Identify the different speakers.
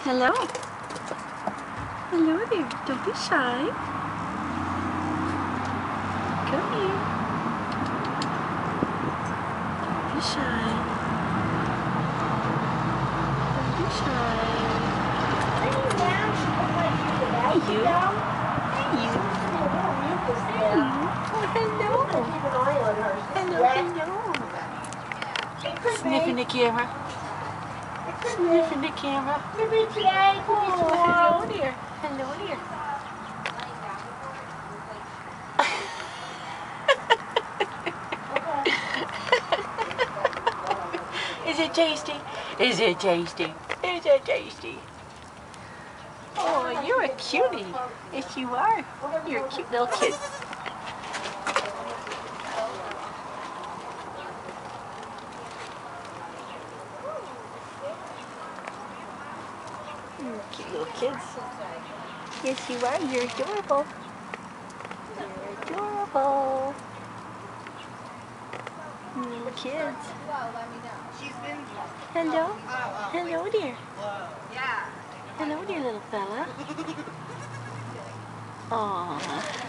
Speaker 1: Hello. Hello there. Don't be shy. Come here. Don't be shy. Don't be shy. Hey you. Hey you. Hey you. Oh, hello. Hello, hello. Sniffing the camera. Sniffing the camera. Oh, hello there. Hello there. Is it tasty? Is it tasty? Is it tasty? Oh, you're a cutie. Yes, you are. You're a cute little kid. You're cute little kids. Yes, you are. You're adorable. You're adorable. Little kids. Hello. Hello, dear. Hello, dear little fella. Aww.